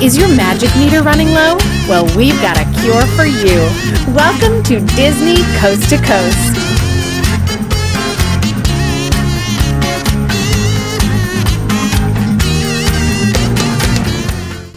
Is your magic meter running low? Well, we've got a cure for you. Welcome to Disney Coast to Coast.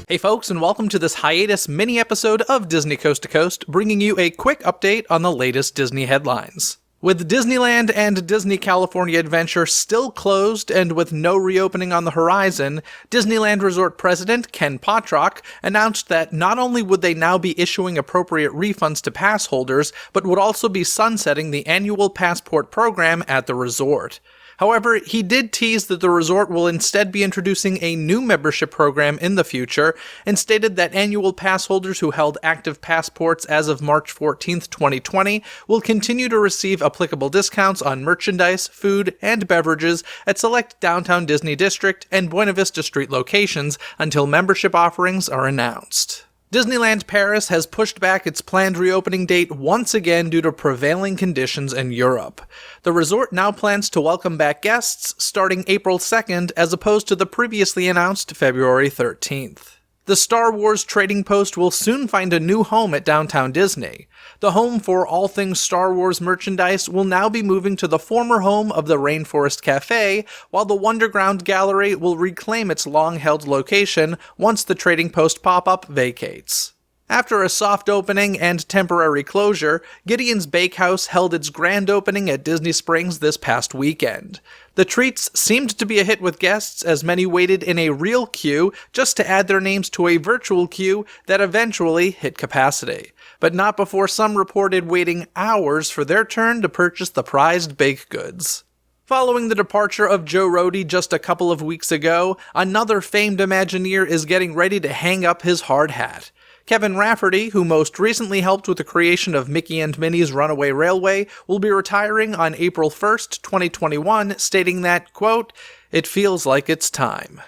Hey folks, and welcome to this hiatus mini-episode of Disney Coast to Coast, bringing you a quick update on the latest Disney headlines. With Disneyland and Disney California Adventure still closed and with no reopening on the horizon, Disneyland Resort President Ken Potrock announced that not only would they now be issuing appropriate refunds to pass holders, but would also be sunsetting the annual passport program at the resort. However, he did tease that the resort will instead be introducing a new membership program in the future, and stated that annual pass holders who held active passports as of March 14, 2020 will continue to receive applicable discounts on merchandise, food, and beverages at select downtown Disney District and Buena Vista Street locations until membership offerings are announced. Disneyland Paris has pushed back its planned reopening date once again due to prevailing conditions in Europe. The resort now plans to welcome back guests starting April 2nd as opposed to the previously announced February 13th. The Star Wars Trading Post will soon find a new home at downtown Disney. The home for all things Star Wars merchandise will now be moving to the former home of the Rainforest Cafe, while the Wonderground Gallery will reclaim its long-held location once the Trading Post pop-up vacates. After a soft opening and temporary closure, Gideon's Bakehouse held its grand opening at Disney Springs this past weekend. The treats seemed to be a hit with guests as many waited in a real queue just to add their names to a virtual queue that eventually hit capacity, but not before some reported waiting hours for their turn to purchase the prized baked goods. Following the departure of Joe Rohde just a couple of weeks ago, another famed Imagineer is getting ready to hang up his hard hat. Kevin Rafferty, who most recently helped with the creation of Mickey and Minnie's Runaway Railway, will be retiring on April 1st, 2021, stating that, quote, "It feels like it's time."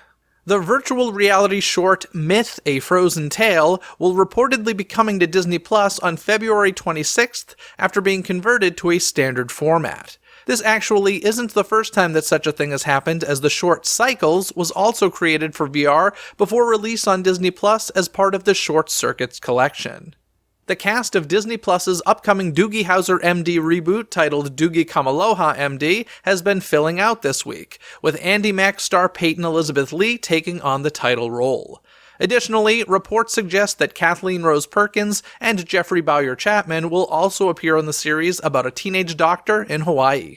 The virtual reality short Myth: A Frozen Tale will reportedly be coming to Disney Plus on February 26th after being converted to a standard format. This actually isn't the first time that such a thing has happened, as the short Cycles was also created for VR before release on Disney Plus as part of the Short Circuits collection. The cast of Disney Plus's upcoming Doogie Howser MD reboot titled Doogie Come Aloha MD has been filling out this week, with Andy Mack star Peyton Elizabeth Lee taking on the title role. Additionally, reports suggest that Kathleen Rose Perkins and Jeffrey Bowyer Chapman will also appear in the series about a teenage doctor in Hawaii.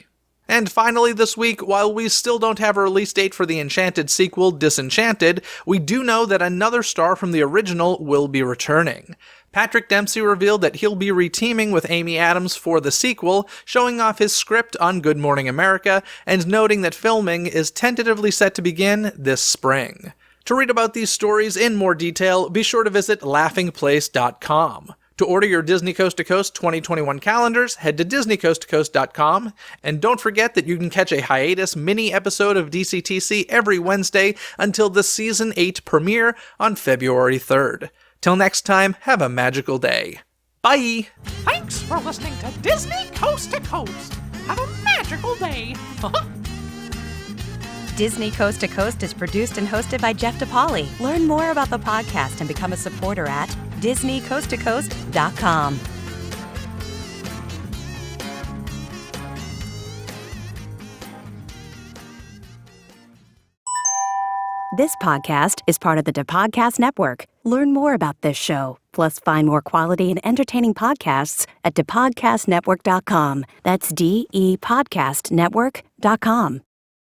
And finally this week, while we still don't have a release date for the Enchanted sequel, Disenchanted, we do know that another star from the original will be returning. Patrick Dempsey revealed that he'll be reteaming with Amy Adams for the sequel, showing off his script on Good Morning America, and noting that filming is tentatively set to begin this spring. To read about these stories in more detail, be sure to visit laughingplace.com. To order your Disney Coast to Coast 2021 calendars, head to DisneyCoastToCoast.com, and don't forget that you can catch a hiatus mini-episode of DCTC every Wednesday until the Season 8 premiere on February 3rd. Till next time, have a magical day. Bye! Thanks for listening to Disney Coast to Coast. Have a magical day. Disney Coast to Coast is produced and hosted by Jeff DePauli. Learn more about the podcast and become a supporter at DisneyCoastToCoast.com. This podcast is part of the DePodcast Network. Learn more about this show, plus find more quality and entertaining podcasts at DePodcastNetwork.com. That's DEPodcastNetwork.com.